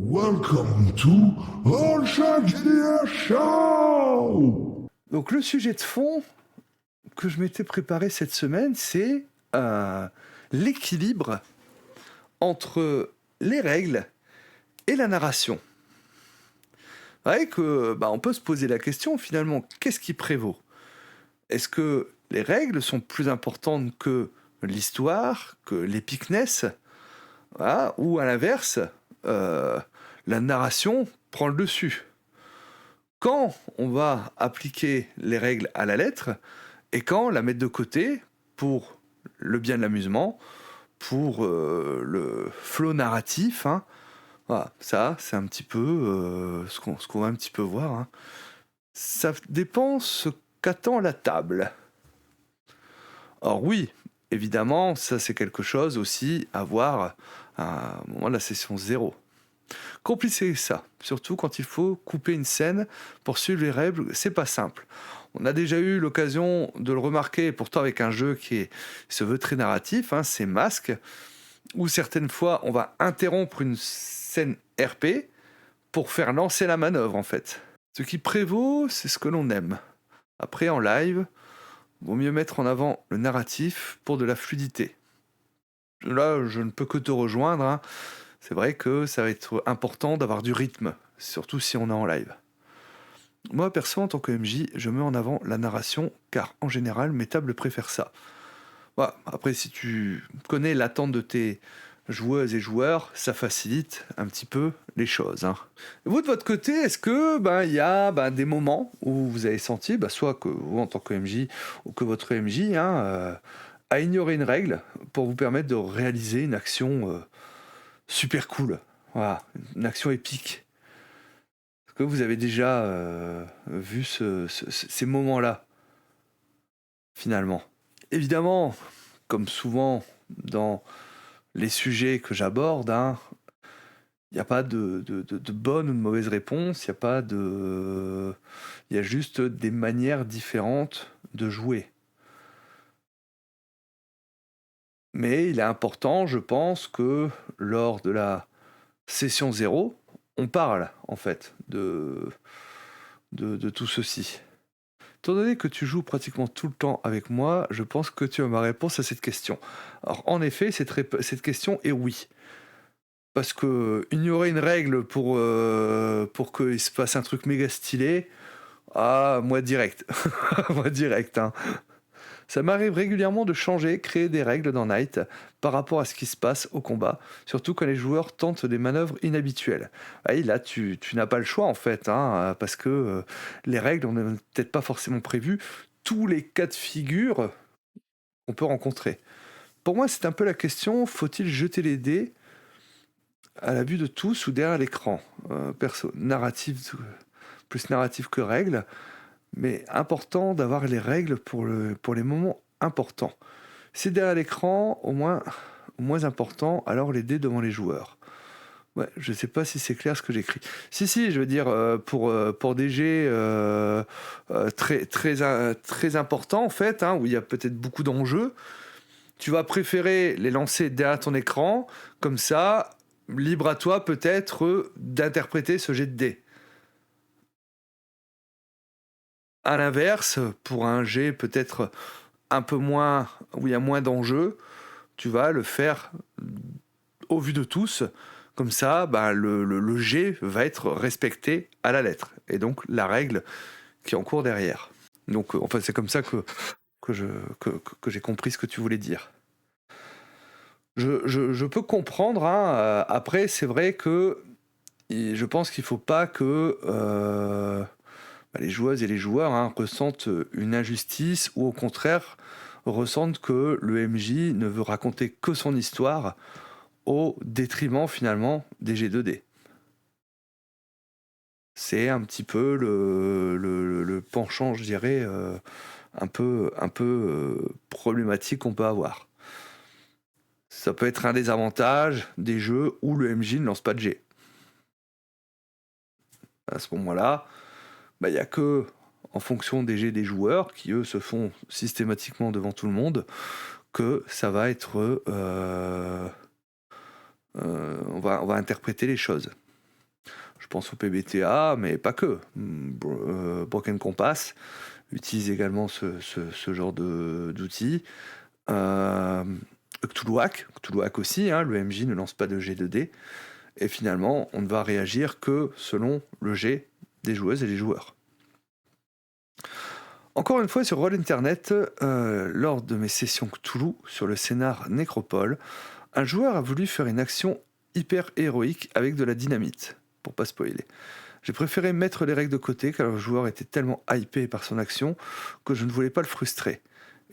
Welcome to All Shark GDR Show! Donc le sujet de fond que je m'étais préparé cette semaine, c'est l'équilibre entre les règles et la narration. C'est vrai que on peut se poser la question finalement, qu'est-ce qui prévaut? Est-ce que les règles sont plus importantes que l'histoire, que l'épicness, voilà, ou à l'inverse, la narration prend le dessus? Quand on va appliquer les règles à la lettre et quand la mettre de côté pour le bien de l'amusement, pour le flow narratif, hein. Voilà, ça c'est un petit peu ce qu'on va un petit peu voir, hein. Ça dépend ce qu'attend la table. Or oui, évidemment, ça c'est quelque chose aussi à voir à un moment de la session 0. Compliquer ça, surtout quand il faut couper une scène pour suivre les règles, c'est pas simple. On a déjà eu l'occasion de le remarquer, pourtant avec un jeu qui se veut très narratif, hein, c'est Masque, où certaines fois on va interrompre une scène RP pour faire lancer la manœuvre en fait. Ce qui prévaut, c'est ce que l'on aime. Après en live, vaut mieux mettre en avant le narratif pour de la fluidité. Là, je ne peux que te rejoindre, hein. C'est vrai que ça va être important d'avoir du rythme, surtout si on est en live. Moi, perso, en tant que MJ, je mets en avant la narration, car en général, mes tables préfèrent ça. Voilà. Après, si tu connais l'attente de tes joueuses et joueurs, ça facilite un petit peu les choses, hein. Et vous, de votre côté, est-ce que il y a des moments où vous avez senti, soit que vous, en tant que MJ, ou que votre MJ, a ignoré une règle pour vous permettre de réaliser une action super cool, voilà, une action épique. Est-ce que vous avez déjà vu ces moments-là, finalement? Évidemment, comme souvent dans les sujets que j'aborde, il n'y a pas de bonne ou de mauvaise réponse, il y a juste des manières différentes de jouer. Mais il est important, je pense, que lors de la session 0, on parle en fait de tout ceci. Étant donné que tu joues pratiquement tout le temps avec moi, je pense que tu as ma réponse à cette question. Alors en effet, cette question est oui. Parce que ignorer une règle pour qu'il se passe un truc méga stylé, moi direct. Moi direct, hein. Ça m'arrive régulièrement de changer, créer des règles dans Night par rapport à ce qui se passe au combat, surtout quand les joueurs tentent des manœuvres inhabituelles. Et là, tu n'as pas le choix en fait, hein, parce que les règles, on n'a peut-être pas forcément prévu tous les cas de figure qu'on peut rencontrer. Pour moi, c'est un peu la question, faut-il jeter les dés à la vue de tous ou derrière l'écran? Perso, plus narratif que règles, mais important d'avoir les règles pour les moments importants. C'est derrière l'écran, au moins important, alors les dés devant les joueurs. Ouais, je sais pas si c'est clair ce que j'écris. Si, je veux dire, pour des jets très importants, en fait, où il y a peut-être beaucoup d'enjeux, tu vas préférer les lancer derrière ton écran, comme ça, libre à toi peut-être d'interpréter ce jet de dés. À l'inverse, pour un jet peut-être un peu moins, où il y a moins d'enjeux, tu vas le faire au vu de tous. Comme ça, le jet va être respecté à la lettre. Et donc la règle qui est en cours derrière. Donc c'est comme ça que j'ai compris ce que tu voulais dire. Je peux comprendre, hein. Après, c'est vrai que je pense qu'il ne faut pas que les joueuses et les joueurs ressentent une injustice ou au contraire ressentent que le MJ ne veut raconter que son histoire au détriment finalement des G2D. C'est un petit peu le penchant, je dirais, un peu problématique qu'on peut avoir. Ça peut être un des avantages des jeux où le MJ ne lance pas de G. À ce moment-là, il n'y a que en fonction des G des joueurs, qui eux se font systématiquement devant tout le monde, que ça va être... on va interpréter les choses. pense au PBTA, mais pas que. Broken Compass utilise également ce genre d'outils. Cthulhuac aussi, hein, le MJ ne lance pas de G2D. Et finalement, on ne va réagir que selon le jet des joueuses et des joueurs. Encore une fois, sur Roll Internet, lors de mes sessions Cthulhu sur le scénar Nécropole, un joueur a voulu faire une action hyper héroïque avec de la dynamite, pour pas spoiler. J'ai préféré mettre les règles de côté car le joueur était tellement hypé par son action que je ne voulais pas le frustrer.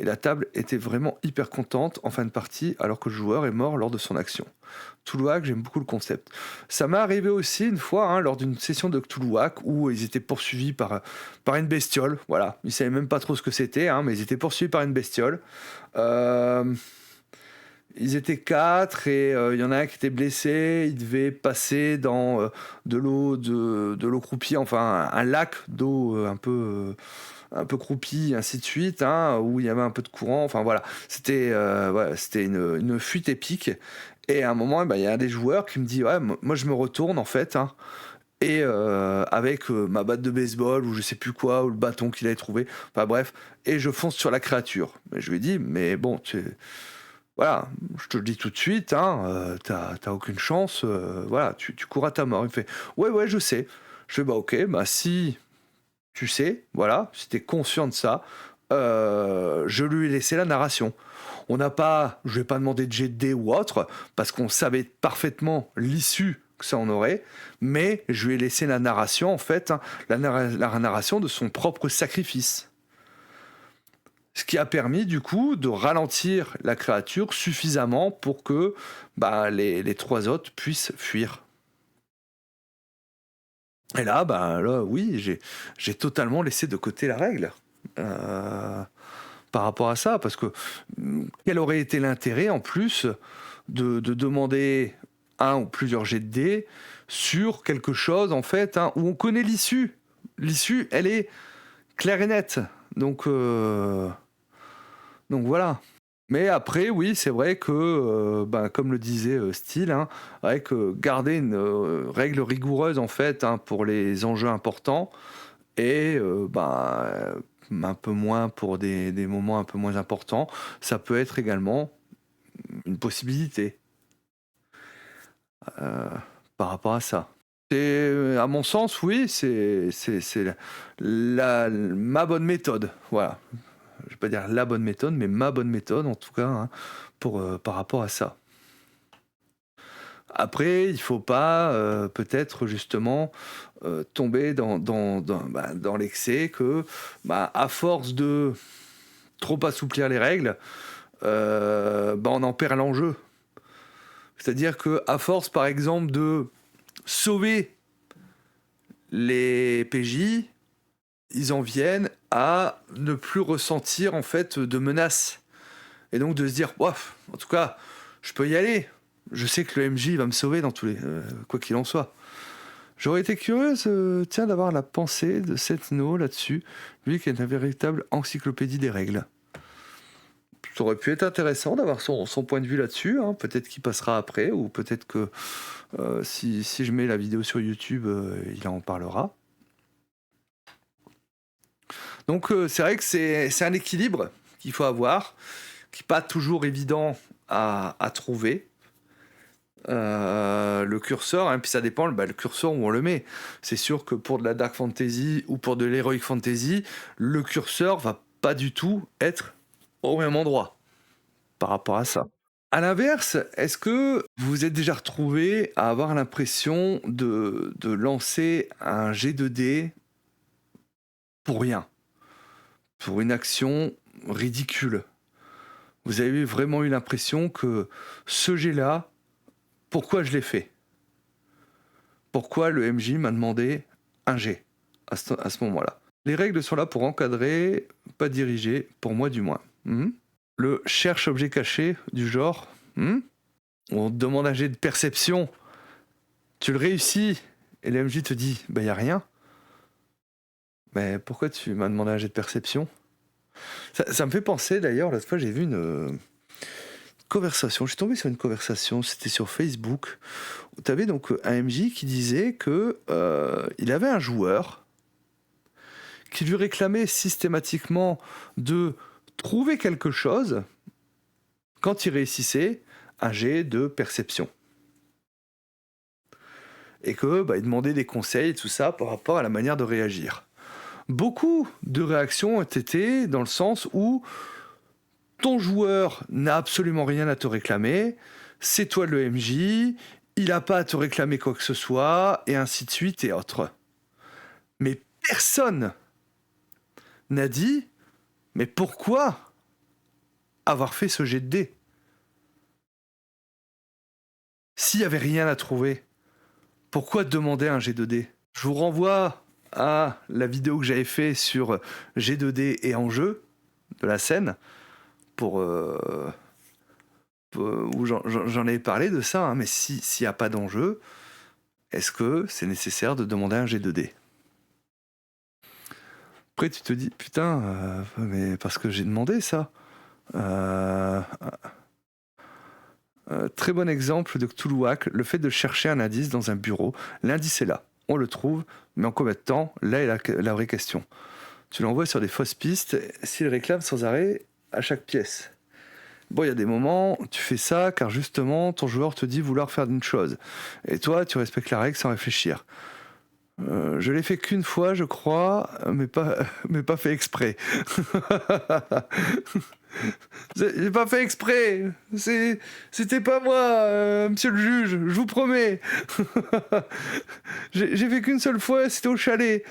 Et la table était vraiment hyper contente en fin de partie alors que le joueur est mort lors de son action. Cthulhuac, j'aime beaucoup le concept. Ça m'est arrivé aussi une fois hein, lors d'une session de Cthulhuac où ils étaient poursuivis par une bestiole. Voilà, ils savaient même pas trop ce que c'était, hein, mais ils étaient poursuivis par une bestiole. Ils étaient 4 et il y en a un qui était blessé. Il devait passer dans de l'eau croupie, enfin un lac d'eau un peu croupie, ainsi de suite, hein, où il y avait un peu de courant. Enfin voilà, c'était une fuite épique. Et à un moment, il y a un des joueurs qui me dit ouais, moi je me retourne en fait, hein, et avec ma batte de baseball ou je sais plus quoi, ou le bâton qu'il avait trouvé, enfin bref, et je fonce sur la créature. Mais je lui ai dit mais bon, voilà, je te le dis tout de suite, hein, t'as aucune chance, voilà, tu cours à ta mort. Il me fait ouais, je sais. Je fais bah ok, bah si tu sais, voilà, si t'es conscient de ça, je lui ai laissé la narration. Je vais pas demander de jet de dés ou autre, parce qu'on savait parfaitement l'issue que ça en aurait, mais je lui ai laissé la narration, en fait, hein, la narration de son propre sacrifice. Ce qui a permis, du coup, de ralentir la créature suffisamment pour que les 3 autres puissent fuir. Et là, oui, j'ai totalement laissé de côté la règle. Par rapport à ça, parce que quel aurait été l'intérêt en plus de demander un ou plusieurs jets de dés sur quelque chose en fait hein, où on connaît l'issue. L'issue, elle est claire et nette. Donc voilà. Mais après, oui, c'est vrai que, comme le disait Steele, hein, avec garder une règle rigoureuse en fait hein, pour les enjeux importants et un peu moins pour des moments un peu moins importants, ça peut être également une possibilité par rapport à ça. Et à mon sens, oui, c'est ma bonne méthode. Voilà. Je vais pas dire la bonne méthode, mais ma bonne méthode en tout cas hein, par rapport à ça. Après, il faut pas peut-être justement tomber dans l'excès que, à force de trop assouplir les règles, on en perd l'enjeu. C'est-à-dire que à force, par exemple, de sauver les PJ, ils en viennent à ne plus ressentir en fait de menace. Et donc de se dire, en tout cas, je peux y aller. Je sais que le MJ va me sauver dans tous les, quoi qu'il en soit. J'aurais été curieuse, d'avoir la pensée de Setno là-dessus, lui qui est une véritable encyclopédie des règles. Ça aurait pu être intéressant d'avoir son point de vue là-dessus. Hein. Peut-être qu'il passera après, ou peut-être que si je mets la vidéo sur YouTube, il en parlera. Donc c'est vrai que c'est un équilibre qu'il faut avoir, qui n'est pas toujours évident à trouver. Le curseur, hein, puis ça dépend le curseur où on le met. C'est sûr que pour de la dark fantasy ou pour de l'heroic fantasy, le curseur va pas du tout être au même endroit par rapport à ça. À l'inverse, est-ce que vous vous êtes déjà retrouvé à avoir l'impression de lancer un G2D pour rien, pour une action ridicule? Vous avez vraiment eu l'impression que ce jet-là, pourquoi je l'ai fait? Pourquoi le MJ m'a demandé un jet à ce moment-là? Les règles sont là pour encadrer, pas diriger, pour moi du moins. Le cherche objet caché du genre, on te demande un jet de perception, tu le réussis, et le MJ te dit, y a rien. Mais pourquoi tu m'as demandé un jet de perception? Ça me fait penser d'ailleurs, l'autre fois j'ai vu une conversation, je suis tombé sur une conversation, c'était sur Facebook, où tu avais donc un MJ qui disait que il avait un joueur qui lui réclamait systématiquement de trouver quelque chose quand il réussissait un jet de perception. Et que il demandait des conseils et tout ça par rapport à la manière de réagir. Beaucoup de réactions ont été dans le sens où ton joueur n'a absolument rien à te réclamer, c'est toi le MJ, il n'a pas à te réclamer quoi que ce soit, et ainsi de suite et autres. Mais personne n'a dit, mais pourquoi avoir fait ce jet de dés s'il n'y avait rien à trouver? Pourquoi demander un jet de dés? Je vous renvoie à la vidéo que j'avais fait sur G2D et enjeux de la scène, où j'en avais parlé de ça, hein, mais s'il n'y a pas d'enjeu, est-ce que c'est nécessaire de demander un G2D? Après tu te dis, putain, mais parce que j'ai demandé ça. Très bon exemple de Cthulhuac, le fait de chercher un indice dans un bureau. L'indice est là, on le trouve, mais en combien de temps? Là est la vraie question. Tu l'envoies sur des fausses pistes s'il réclame sans arrêt à chaque pièce. Bon, il y a des moments, tu fais ça car justement ton joueur te dit vouloir faire une chose. Et toi, tu respectes la règle sans réfléchir. Je l'ai fait qu'une fois, je crois, mais pas fait exprès. J'ai pas fait exprès. C'était pas moi, monsieur le juge, je vous promets. J'ai fait qu'une seule fois, c'était au chalet.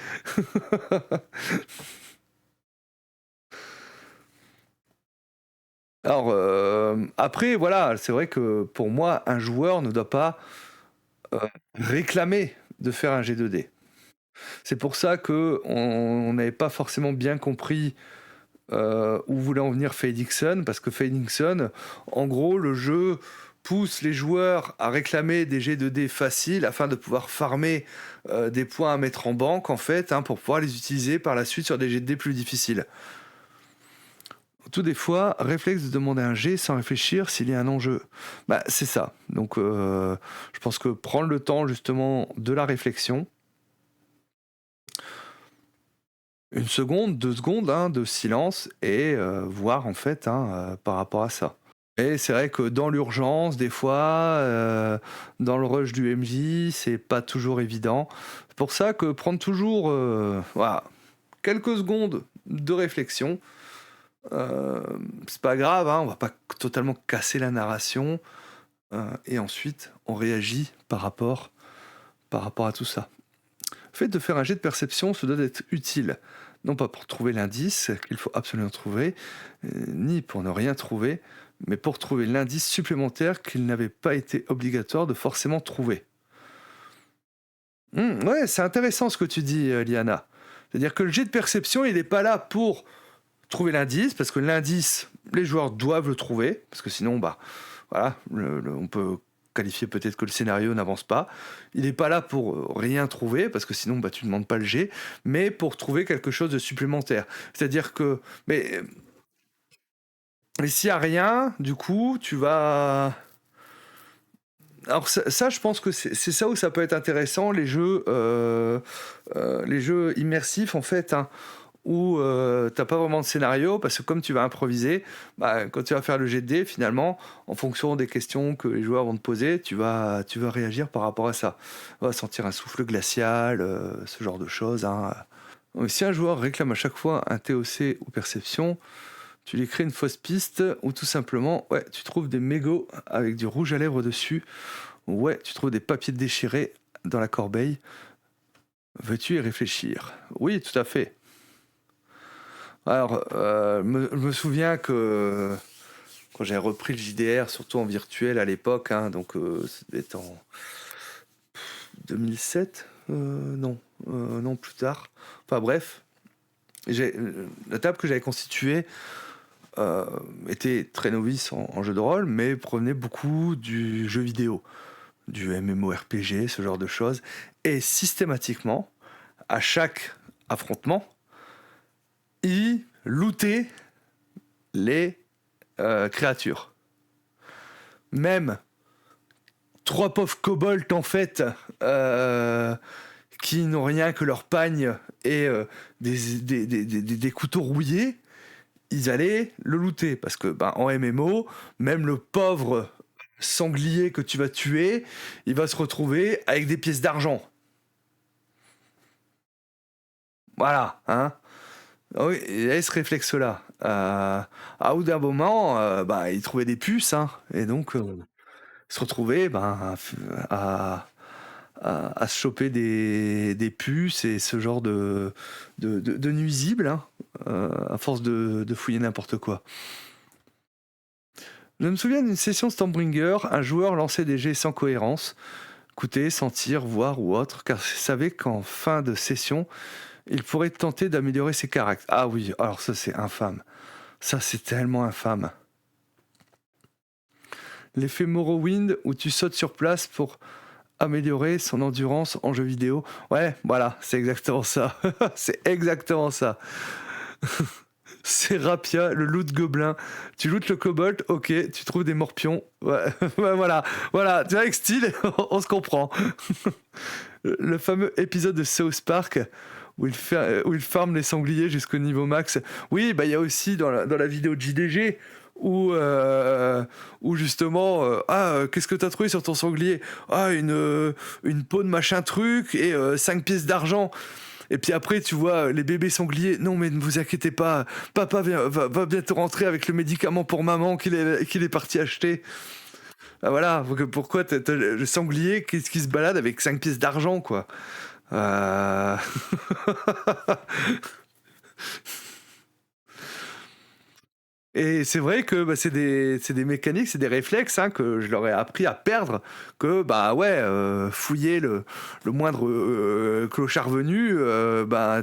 Alors, après, voilà, c'est vrai que pour moi, un joueur ne doit pas réclamer de faire un G2D. C'est pour ça qu'on n'avait pas forcément bien compris où voulait en venir Faye Dixon, parce que Faye Dixon, en gros, le jeu pousse les joueurs à réclamer des G2D faciles afin de pouvoir farmer des points à mettre en banque, en fait, hein, pour pouvoir les utiliser par la suite sur des G2D plus difficiles. Tout des fois, réflexe de demander un G sans réfléchir s'il y a un enjeu. C'est ça. Donc, je pense que prendre le temps, justement, de la réflexion, 1 seconde, 2 secondes hein, de silence et voir en fait par rapport à ça. Et c'est vrai que dans l'urgence, des fois, dans le rush du MJ, c'est pas toujours évident. C'est pour ça que prendre toujours quelques secondes de réflexion, c'est pas grave, hein, on va pas totalement casser la narration, et ensuite on réagit par rapport à tout ça. Le fait de faire un jet de perception se doit être utile, non pas pour trouver l'indice qu'il faut absolument trouver, ni pour ne rien trouver, mais pour trouver l'indice supplémentaire qu'il n'avait pas été obligatoire de forcément trouver. Ouais, c'est intéressant ce que tu dis, Liana. C'est-à-dire que le jet de perception, il n'est pas là pour trouver l'indice, parce que l'indice, les joueurs doivent le trouver, parce que sinon, on peut qualifier peut-être que le scénario n'avance pas. Il n'est pas là pour rien trouver, parce que sinon tu ne demandes pas le jet, mais pour trouver quelque chose de supplémentaire. C'est-à-dire que... Mais s'il n'y a rien, du coup, tu vas... Alors ça, je pense que c'est ça où ça peut être intéressant, les jeux immersifs, en fait, hein, où t'as pas vraiment de scénario, parce que comme tu vas improviser, quand tu vas faire le jet de dés, finalement, en fonction des questions que les joueurs vont te poser, tu vas réagir par rapport à ça. On va sentir un souffle glacial, ce genre de choses. Hein. Si un joueur réclame à chaque fois un TOC ou perception, tu lui crées une fausse piste, ou tout simplement, tu trouves des mégots avec du rouge à lèvres dessus, tu trouves des papiers déchirés dans la corbeille. Veux-tu y réfléchir? Oui, tout à fait. Alors, je me souviens que quand j'ai repris le JDR, surtout en virtuel à l'époque, hein, donc ça devait être en 2007, non, plus tard. Enfin bref, la table que j'avais constituée était très novice en jeu de rôle, mais provenait beaucoup du jeu vidéo, du MMORPG, ce genre de choses. Et systématiquement, à chaque affrontement, il lootait les créatures. même 3 pauvres kobolds en fait, qui n'ont rien que leur pagne et des couteaux rouillés, ils allaient le looter. Parce que en MMO, même le pauvre sanglier que tu vas tuer, il va se retrouver avec des pièces d'argent. Voilà, hein. Oui, il y avait ce réflexe-là. À bout d'un moment, il trouvait des puces, hein, et donc se retrouver à se choper des puces et ce genre de nuisibles, hein, à force de fouiller n'importe quoi. Je me souviens d'une session Stormbringer, un joueur lançait des jets sans cohérence, écouter, sentir, voir ou autre, car il savait qu'en fin de session, il pourrait tenter d'améliorer ses caractères. Ah oui, alors ça c'est infâme. Ça c'est tellement infâme. L'effet Morrowind où tu sautes sur place pour améliorer son endurance en jeu vidéo. Ouais, voilà, c'est exactement ça. C'est exactement ça. C'est Rapia, le loot gobelin. Tu lootes le kobold, ok, tu trouves des morpions. Ouais, ouais, voilà, tu vois, avec style, on se comprend. Le fameux épisode de South Park où il farme les sangliers jusqu'au niveau max. Oui, il y a aussi dans la vidéo de JDG où justement, qu'est-ce que t'as trouvé sur ton sanglier? Ah, une peau de machin truc et 5 pièces d'argent. Et puis après, tu vois les bébés sangliers. Non, mais ne vous inquiétez pas, papa va bientôt rentrer avec le médicament pour maman qu'il est parti acheter. Ah, voilà, pourquoi t'as le sanglier qui se balade avec 5 pièces d'argent, quoi. Et c'est vrai que c'est des mécaniques, c'est des réflexes, hein, que je leur ai appris à perdre. Que fouiller le moindre clochard venu,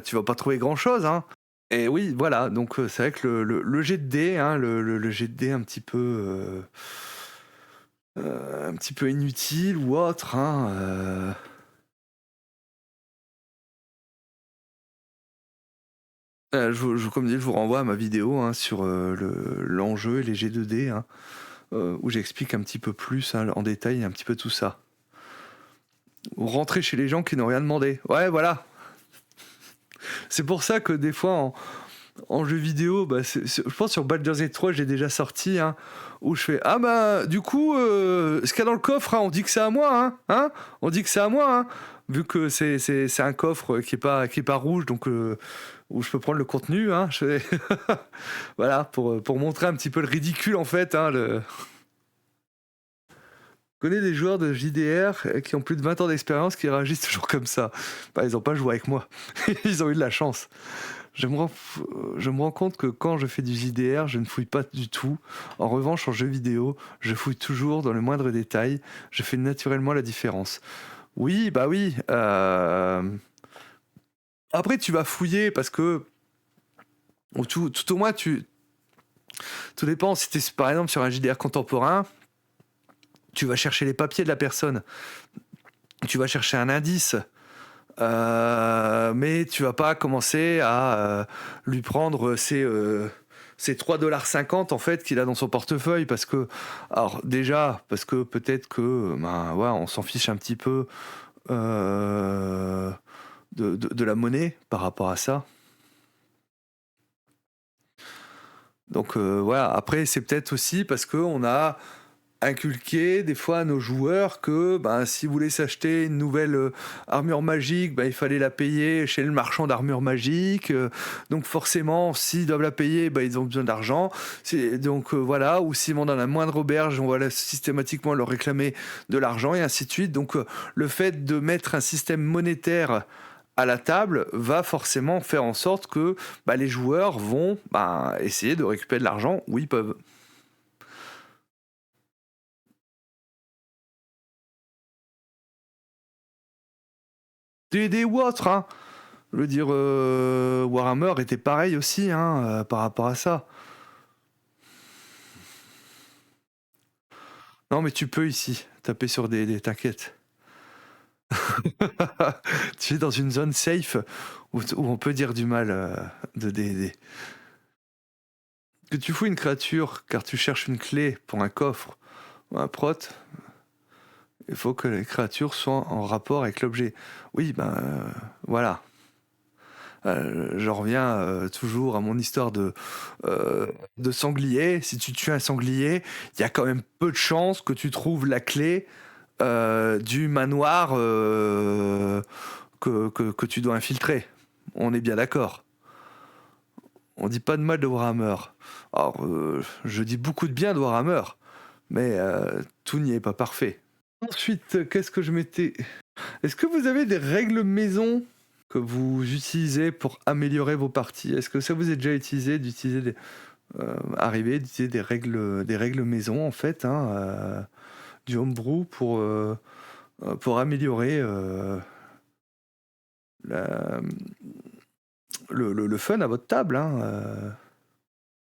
tu vas pas trouver grand chose. Hein. Et oui, voilà, donc c'est vrai que le jet de dés, hein, le jet de dés un petit peu inutile ou autre. Hein, comme dit, je vous renvoie à ma vidéo, hein, sur l'enjeu et les G2D, hein, où j'explique un petit peu plus, hein, en détail un petit peu tout ça. Ou rentrer chez les gens qui n'ont rien demandé. Ouais, voilà. C'est pour ça que des fois en jeu vidéo, je pense sur Baldur's Gate 3 j'ai déjà sorti, hein, où je fais du coup ce qu'il y a dans le coffre, hein, on dit que c'est à moi, hein, on dit que c'est à moi, hein, vu que c'est un coffre qui est pas rouge, donc où je peux prendre le contenu, hein, voilà, pour montrer un petit peu le ridicule en fait, hein, Je connais des joueurs de JDR qui ont plus de 20 ans d'expérience qui réagissent toujours comme ça. Ils n'ont pas joué avec moi. Ils ont eu de la chance. Je me rends compte que quand je fais du JDR, je ne fouille pas du tout. En revanche, en jeu vidéo, je fouille toujours dans le moindre détail. Je fais naturellement la différence. Oui, oui. Après, tu vas fouiller parce que tout au moins, tout dépend. Si tu es par exemple sur un JDR contemporain, tu vas chercher les papiers de la personne. Tu vas chercher un indice. Mais tu vas pas commencer à lui prendre ses 3,50$ en fait qu'il a dans son portefeuille parce que peut-être que on s'en fiche un petit peu de la monnaie par rapport à ça. Donc voilà, après c'est peut-être aussi parce qu'on a inculquer des fois à nos joueurs que si vous voulez s'acheter une nouvelle armure magique, il fallait la payer chez le marchand d'armure magique, donc forcément s'ils doivent la payer, ils ont besoin d'argent, donc voilà, ou s'ils vont dans la moindre auberge, on va systématiquement leur réclamer de l'argent et ainsi de suite. Donc le fait de mettre un système monétaire à la table va forcément faire en sorte que les joueurs vont essayer de récupérer de l'argent où ils peuvent. D&D ou autre, hein. Je veux dire, Warhammer était pareil aussi, hein, par rapport à ça. Non, mais tu peux ici taper sur des t'inquiète. Tu es dans une zone safe où on peut dire du mal de D&D. Que tu fous une créature car tu cherches une clé pour un coffre Un prot, il faut que les créatures soient en rapport avec l'objet. Oui, ben voilà. J'en reviens toujours à mon histoire de sanglier. Si tu tues un sanglier, il y a quand même peu de chances que tu trouves la clé du manoir que tu dois infiltrer. On est bien d'accord. On dit pas de mal de Warhammer. Alors, je dis beaucoup de bien de Warhammer, mais tout n'y est pas parfait. Ensuite, qu'est-ce que je mettais? Est-ce que vous avez des règles maison que vous utilisez pour améliorer vos parties? Est-ce que ça vous est déjà utilisé d'utiliser d'utiliser des règles maison en fait, hein, du homebrew pour améliorer la- le fun à votre table, hein,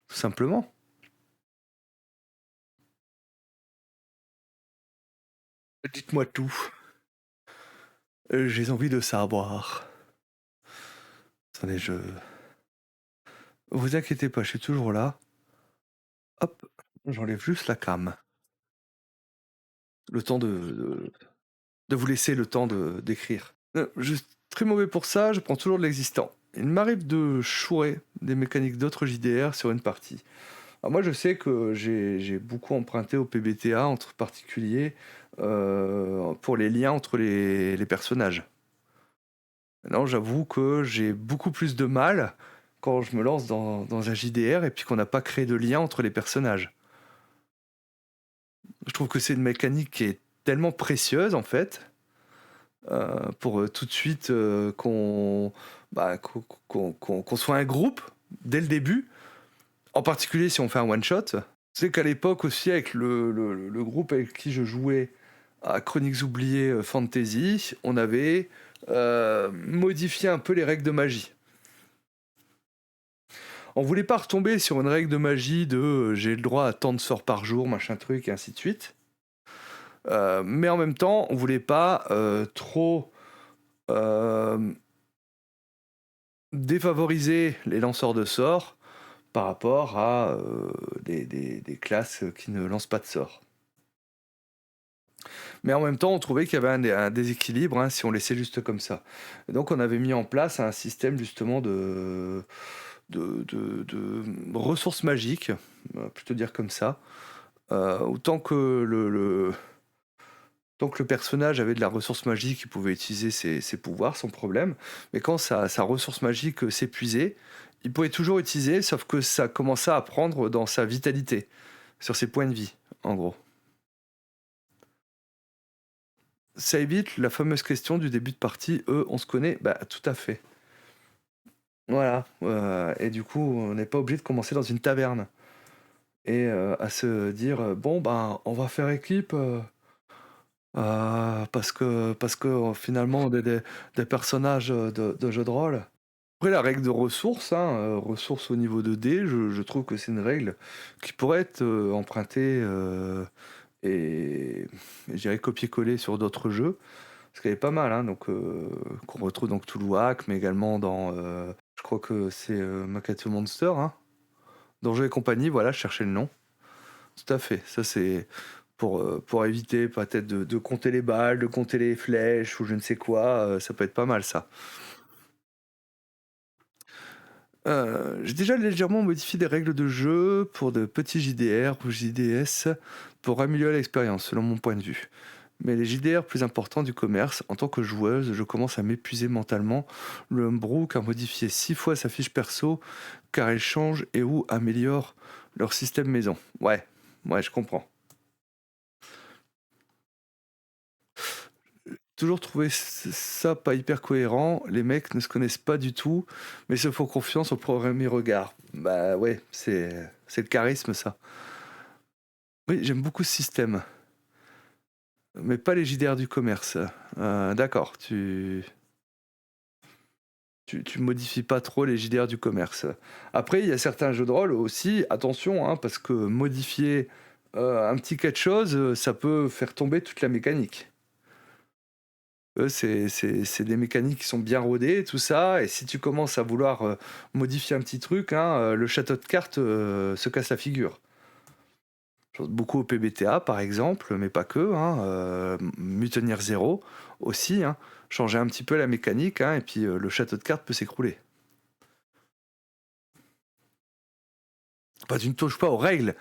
tout simplement. Dites-moi tout. J'ai envie de savoir. Attendez, vous inquiétez pas, je suis toujours là. Hop, j'enlève juste la cam. Le temps de vous laisser le temps d'écrire. Je suis très mauvais pour ça, je prends toujours de l'existant. Il m'arrive de chourer des mécaniques d'autres JDR sur une partie. Alors moi je sais que j'ai beaucoup emprunté au PBTA entre particuliers pour les liens entre les personnages. Maintenant j'avoue que j'ai beaucoup plus de mal quand je me lance dans un JDR et puis qu'on n'a pas créé de lien entre les personnages. Je trouve que c'est une mécanique qui est tellement précieuse en fait pour tout de suite qu'on soit un groupe dès le début, en particulier si on fait un one-shot. C'est qu'à l'époque aussi, avec le groupe avec qui je jouais à Chroniques oubliées Fantasy, on avait modifié un peu les règles de magie. On voulait pas retomber sur une règle de magie de j'ai le droit à tant de sorts par jour, machin truc, et ainsi de suite. Mais en même temps, on voulait pas trop défavoriser les lanceurs de sorts par rapport à des classes qui ne lancent pas de sorts. Mais en même temps, on trouvait qu'il y avait un déséquilibre hein, si on laissait juste comme ça. Et donc on avait mis en place un système justement de ressources magiques, on va plutôt dire comme ça. Autant que tant que le personnage avait de la ressource magique, il pouvait utiliser ses pouvoirs sans problème. Mais quand sa ressource magique s'épuisait, il pouvait toujours utiliser, sauf que ça commençait à prendre dans sa vitalité, sur ses points de vie, en gros. Ça évite la fameuse question du début de partie, on se connaît? Bah tout à fait. Voilà. Et du coup, on n'est pas obligé de commencer dans une taverne. Et à se dire, bon ben on va faire équipe. Parce que finalement, des personnages de jeux de rôle. Après, la règle de ressources, hein, ressources au niveau de dés, je trouve que c'est une règle qui pourrait être empruntée et je dirais copier-coller sur d'autres jeux. Parce qu'elle est pas mal, hein, donc, qu'on retrouve dans Cthulhuac, mais également dans, je crois que c'est Makato Monster, hein, Danger et compagnie, voilà, je cherchais le nom. Tout à fait, ça c'est pour éviter peut-être de compter les balles, de compter les flèches ou je ne sais quoi, ça peut être pas mal ça. J'ai déjà légèrement modifié des règles de jeu pour de petits JDR ou JDS pour améliorer l'expérience, selon mon point de vue. Mais les JDR plus importants du commerce, en tant que joueuse, je commence à m'épuiser mentalement. Le Homebrew a modifié 6 fois sa fiche perso car elle change et ou améliore leur système maison. Ouais, je comprends. Toujours trouvé ça pas hyper cohérent. Les mecs ne se connaissent pas du tout, mais se font confiance au premier regard. Bah ouais, c'est le charisme ça. Oui, j'aime beaucoup ce système, mais pas les JDR du commerce. D'accord, tu modifies pas trop les JDR du commerce. Après, il y a certains jeux de rôle aussi, attention, hein, parce que modifier un petit quelque chose, ça peut faire tomber toute la mécanique. Eux, c'est des mécaniques qui sont bien rodées, tout ça, et si tu commences à vouloir modifier un petit truc, hein, le château de cartes se casse la figure. Je pense beaucoup au PBTA par exemple, mais pas que, hein, Mutineer 0 aussi, hein. Changer un petit peu la mécanique, hein, et puis le château de cartes peut s'écrouler. Enfin, tu ne touches pas aux règles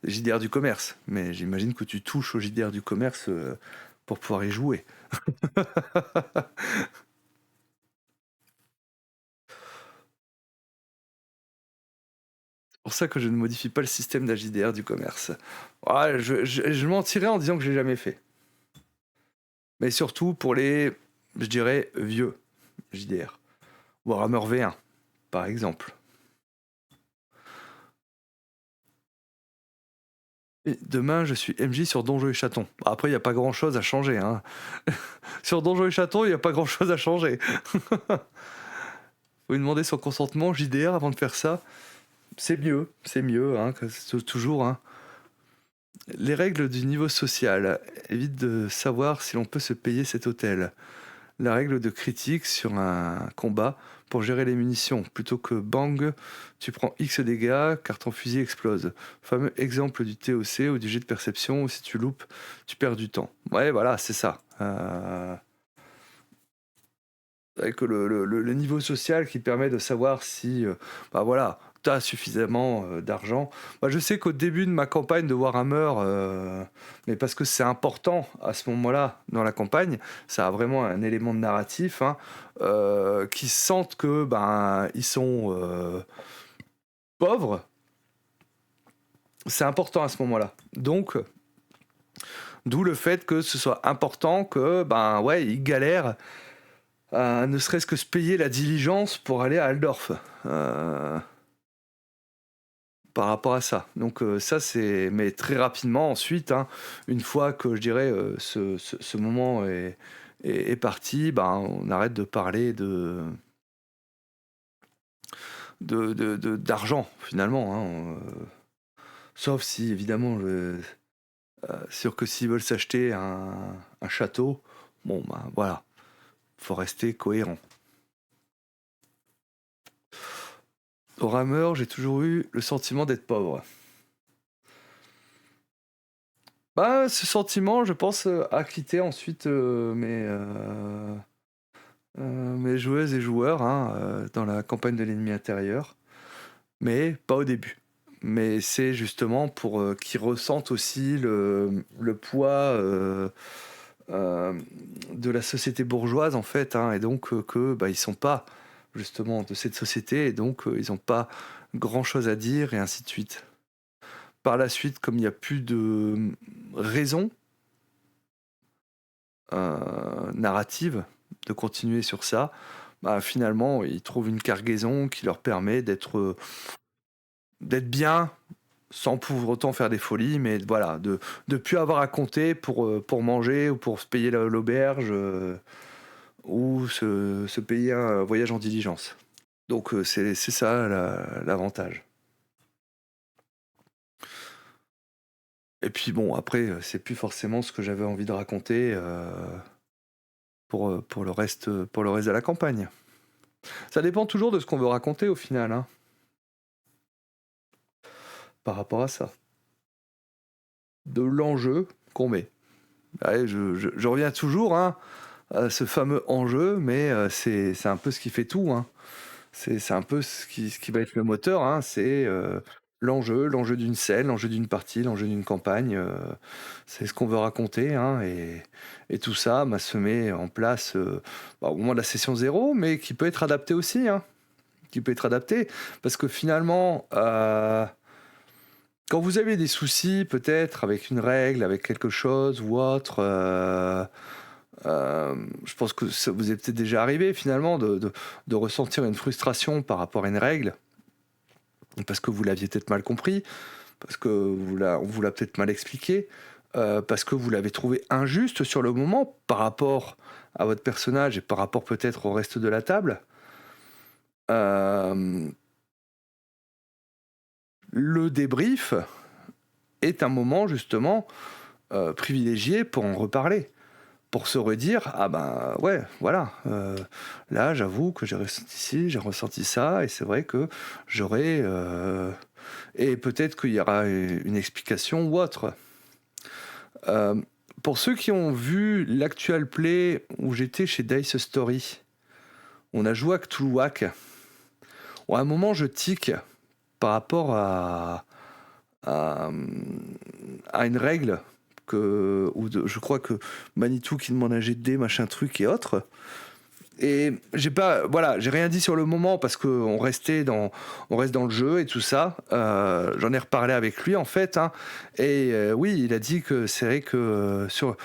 JDR du commerce, mais j'imagine que tu touches au JDR du commerce pour pouvoir y jouer. C'est pour ça que je ne modifie pas le système d'HDR du commerce. Ouais, je mentirais en disant que je l'ai jamais fait. Mais surtout pour les, je dirais, vieux JDR. Warhammer V1, par exemple. Et demain, je suis MJ sur Donjons et Chatons. Après, il n'y a pas grand-chose à changer, hein. Sur Donjons et Chatons, il n'y a pas grand-chose à changer. Faut lui demander son consentement JDR avant de faire ça. C'est mieux, hein, toujours, hein. Les règles du niveau social évitent de savoir si l'on peut se payer cet hôtel. La règle de critique sur un combat pour gérer les munitions. Plutôt que bang, tu prends X dégâts car ton fusil explose. Fameux exemple du TOC ou du jet de perception où si tu loupes, tu perds du temps. Ouais, voilà, c'est ça. Avec le niveau social qui te permet de savoir si bah voilà, tu as suffisamment d'argent. Moi, je sais qu'au début de ma campagne de Warhammer, mais parce que c'est important à ce moment-là dans la campagne, ça a vraiment un élément de narratif, hein, qui sentent que ben ils sont pauvres. C'est important à ce moment-là. Donc, d'où le fait que ce soit important que ben ouais, ils galèrent ne serait-ce que se payer la diligence pour aller à Aldorf par rapport à ça. Donc ça c'est, mais très rapidement ensuite, hein, une fois que je dirais ce moment est parti, ben, on arrête de parler d'argent finalement, hein. Sauf si évidemment, sûr que s'ils veulent s'acheter un château, bon ben voilà, faut rester cohérent. Au rameur, j'ai toujours eu le sentiment d'être pauvre. Bah, ce sentiment, je pense, a quitté ensuite mes joueuses et joueurs, hein, dans la campagne de l'ennemi intérieur, mais pas au début. Mais c'est justement pour qu'ils ressentent aussi le poids de la société bourgeoise, en fait, hein, et donc que bah, ils sont pas justement de cette société, et donc ils n'ont pas grand-chose à dire, et ainsi de suite. Par la suite, comme il n'y a plus de raison narrative de continuer sur ça, bah, finalement, ils trouvent une cargaison qui leur permet d'être bien, sans pour autant faire des folies, mais voilà, de plus avoir à compter pour manger ou pour se payer l'auberge ou se payer un voyage en diligence. Donc c'est ça l'avantage. Et puis bon, après, c'est plus forcément ce que j'avais envie de raconter pour le reste de la campagne. Ça dépend toujours de ce qu'on veut raconter au final, hein, par rapport à ça. De l'enjeu qu'on met. Ouais, je reviens toujours, hein, à ce fameux enjeu, mais c'est un peu ce qui fait tout, hein. C'est un peu ce qui va être le moteur, hein, c'est l'enjeu d'une scène, l'enjeu d'une partie, l'enjeu d'une campagne. C'est ce qu'on veut raconter, hein, et tout ça bah, se met en place bah, au moment de la session 0, mais qui peut être adapté aussi, hein, qui peut être adapté, parce que finalement, quand vous avez des soucis peut-être avec une règle, avec quelque chose ou autre, je pense que ça vous est peut-être déjà arrivé finalement de ressentir une frustration par rapport à une règle, parce que vous l'aviez peut-être mal compris, parce que on vous l'a peut-être mal expliqué, parce que vous l'avez trouvé injuste sur le moment par rapport à votre personnage et par rapport peut-être au reste de la table. Euh, le débrief est un moment justement privilégié pour en reparler, pour se redire ah ben ouais voilà, là j'avoue que j'ai ressenti ci, j'ai ressenti ça, et c'est vrai que j'aurais et peut-être qu'il y aura une explication ou autre. Euh, pour ceux qui ont vu l'actual play où j'étais chez Dice Story, on a joué à Cthulhuac. Bon, à un moment, je tic par rapport à, à une règle je crois que Manitou qui demande un jet de dés, machin truc et autres. Et j'ai rien dit sur le moment parce qu'on reste dans le jeu et tout ça. J'en ai reparlé avec lui en fait, hein. Et oui, il a dit que c'est vrai que sur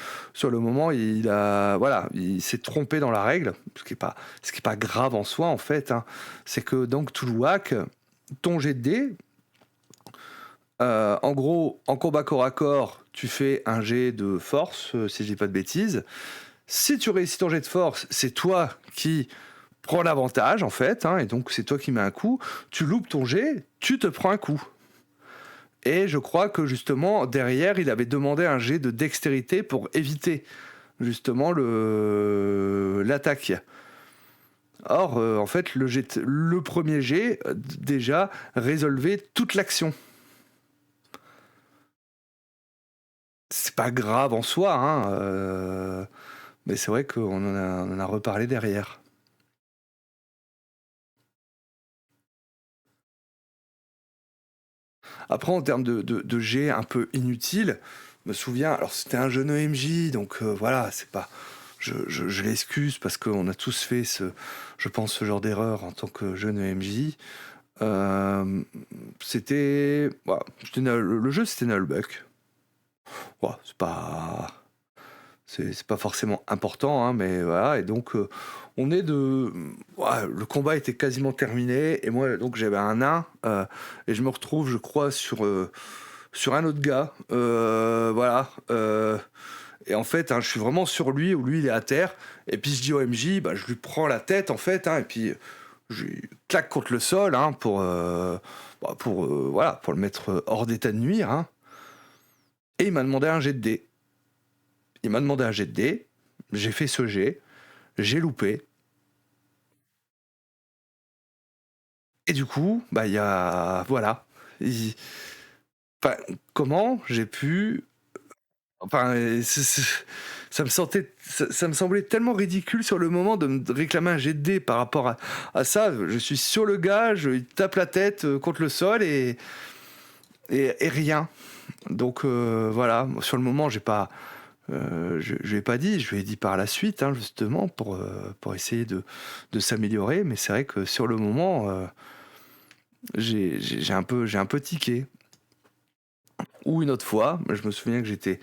le moment, il s'est trompé dans la règle, ce qui est pas grave en soi en fait, hein. C'est que donc Toulouac, ton jet de dés, en gros, en combat corps à corps, tu fais un jet de force, si je dis pas de bêtises. Si tu réussis ton jet de force, c'est toi qui prends l'avantage, en fait, hein, et donc c'est toi qui mets un coup. Tu loupes ton jet, tu te prends un coup. Et je crois que justement, derrière, il avait demandé un jet de dextérité pour éviter justement l'attaque. Or, en fait, le premier jet, déjà, résolvait toute l'action. C'est pas grave en soi, hein, mais c'est vrai qu'on on en a reparlé derrière. Après, en termes de jet un peu inutile, je me souviens, alors c'était un jeune EMJ, donc voilà, c'est pas. Je l'excuse parce qu'on a tous fait je pense, ce genre d'erreur en tant que jeune EMJ. Le jeu, c'était Nullbuck. Ouais, c'est pas forcément important, hein, mais voilà. Et donc, le combat était quasiment terminé. Et moi, donc, j'avais un nain. Et je me retrouve, je crois, sur un autre gars. Voilà. Et en fait, hein, je suis vraiment sur lui, où lui, il est à terre. Et puis, je dis au MJ, bah, je lui prends la tête, en fait. Hein, et puis, je lui claque contre le sol, hein, pour le mettre hors d'état de nuire. Hein. Et il m'a demandé un jet de dés. J'ai fait ce jet, j'ai loupé. Et du coup, bah il y a voilà. Enfin, comment j'ai pu enfin ça me semblait tellement ridicule sur le moment de me réclamer un jet de dés par rapport à ça. Je suis sur le gars, je lui tape la tête contre le sol et rien. Donc voilà, sur le moment, j'ai pas je lui ai pas dit, je lui ai dit par la suite, hein, justement, pour essayer de s'améliorer. Mais c'est vrai que sur le moment, j'ai un peu tiqué. Ou une autre fois, je me souviens que j'étais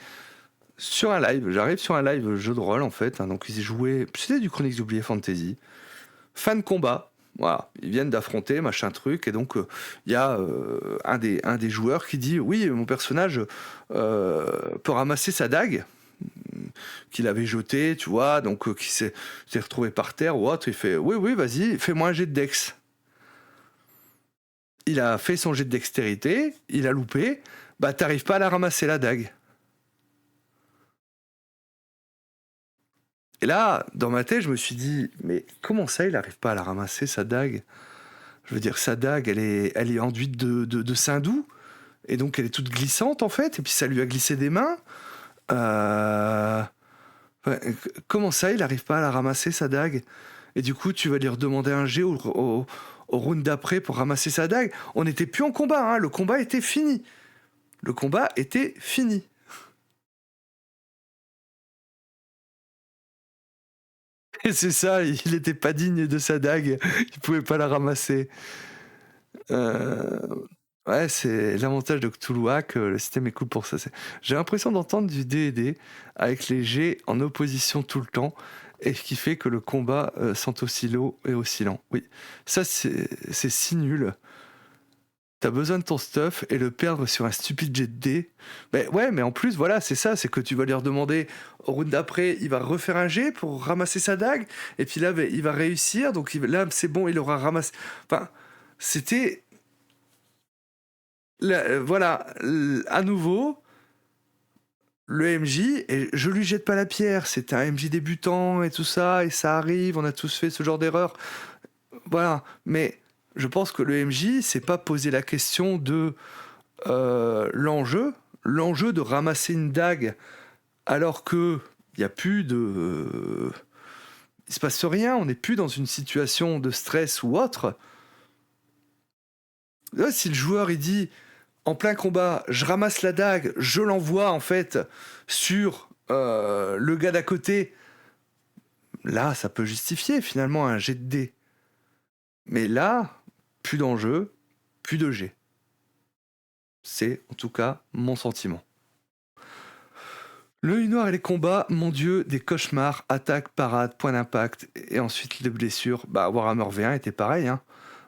sur un live, j'arrive sur un live jeu de rôle en fait, hein, donc ils jouaient, c'était du Chroniques oubliées Fantasy, fin de combat, voilà, ils viennent d'affronter machin truc, et donc il y a un des joueurs qui dit oui, mon personnage peut ramasser sa dague qu'il avait jetée, tu vois, donc qui s'est retrouvé par terre ou autre. Il fait oui, vas-y, fais-moi un jet de dex. Il a fait son jet de dextérité, il a loupé, bah t'arrives pas à la ramasser la dague. Et là, dans ma tête, je me suis dit, mais comment ça, il n'arrive pas à la ramasser, sa dague? Je veux dire, sa dague, elle est enduite de saindoux, et donc elle est toute glissante, en fait, et puis ça lui a glissé des mains. Comment ça, il n'arrive pas à la ramasser, sa dague? Et du coup, tu vas lui redemander un jet au round d'après pour ramasser sa dague. On n'était plus en combat, hein, le combat était fini. Le combat était fini. Et c'est ça, il n'était pas digne de sa dague, il pouvait pas la ramasser. Euh, Ouais, c'est l'avantage de Cthulhuac, le système est cool pour ça. J'ai l'impression d'entendre du D&D avec les jets en opposition tout le temps, et ce qui fait que le combat sont oscillant et oscillant. Oui, ça c'est si nul. T'as besoin de ton stuff et le perdre sur un stupide jet de dés. Mais ouais, mais en plus, voilà, c'est ça, c'est que tu vas lui redemander au round d'après, il va refaire un jet pour ramasser sa dague, et puis là, il va réussir, donc là, c'est bon, il aura ramassé. Enfin, c'était. Voilà, à nouveau, le MJ, et je lui jette pas la pierre, c'est un MJ débutant et tout ça, et ça arrive, on a tous fait ce genre d'erreur. Voilà, mais je pense que le MJ s'est pas posé la question de l'enjeu de ramasser une dague alors que il y a plus de il se passe rien, on n'est plus dans une situation de stress ou autre. Là, si le joueur il dit en plein combat, je ramasse la dague, je l'envoie en fait sur le gars d'à côté, là ça peut justifier finalement un jet de dés. Mais là, plus d'enjeu, plus de jet. C'est en tout cas mon sentiment. Le noir et les combats, mon dieu, des cauchemars, attaque, parade, point d'impact, et ensuite les blessures. Bah, Warhammer V1 était pareil. Hein.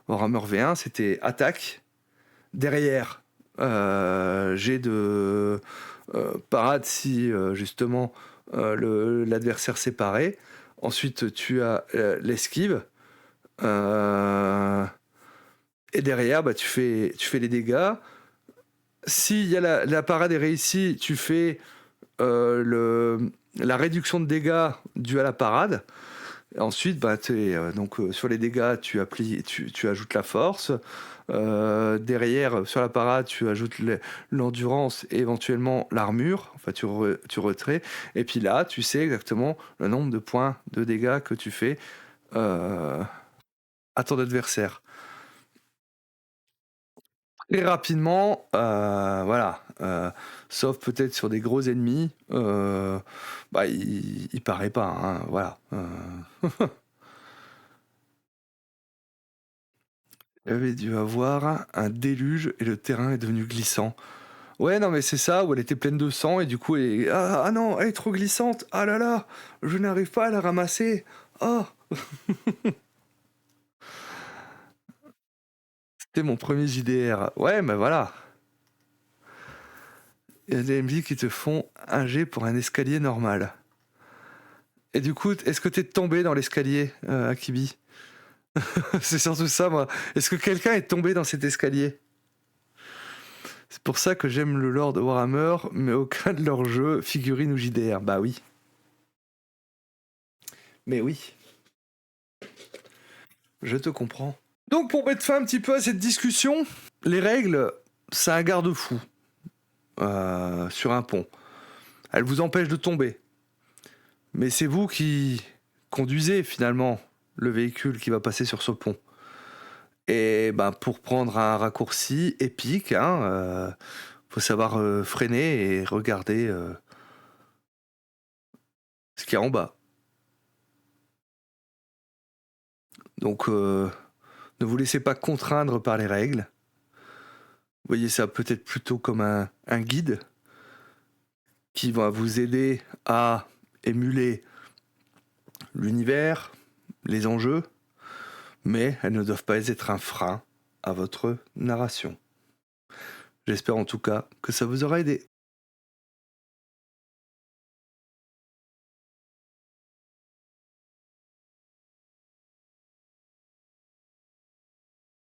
Warhammer V1, c'était attaque, derrière, jet de parade si justement l'adversaire s'est paré. Ensuite, tu as l'esquive. Et derrière, bah, tu fais les dégâts. Si y a la parade est réussie, tu fais la réduction de dégâts due à la parade. Et ensuite, bah, donc, sur les dégâts, tu ajoutes la force. Derrière, sur la parade, tu ajoutes l'endurance et éventuellement l'armure. Enfin, tu retrais. Et puis là, tu sais exactement le nombre de points de dégâts que tu fais à ton adversaire. Très rapidement, voilà. Sauf peut-être sur des gros ennemis, bah, il paraît pas, hein, voilà. Il avait dû avoir un déluge et le terrain est devenu glissant. Ouais, non, mais c'est ça, où elle était pleine de sang et du coup, ah non, elle est trop glissante. Ah là là, je n'arrive pas à la ramasser. Oh, c'était mon premier JDR. Ouais, mais voilà. Il y a des MJ qui te font un G pour un escalier normal. Et du coup, est-ce que t'es tombé dans l'escalier, Akibi? C'est surtout ça, moi. Est-ce que quelqu'un est tombé dans cet escalier? C'est pour ça que j'aime le lore de Warhammer, mais aucun de leurs jeux, figurines ou JDR. Bah oui. Mais oui. Je te comprends. Donc pour mettre fin un petit peu à cette discussion, les règles, c'est un garde-fou sur un pont. Elles vous empêchent de tomber. Mais c'est vous qui conduisez finalement le véhicule qui va passer sur ce pont. Et ben, pour prendre un raccourci épique, hein, faut savoir freiner et regarder ce qu'il y a en bas. Donc ne vous laissez pas contraindre par les règles. Voyez ça peut-être plutôt comme un guide qui va vous aider à émuler l'univers, les enjeux, mais elles ne doivent pas être un frein à votre narration. J'espère en tout cas que ça vous aura aidé.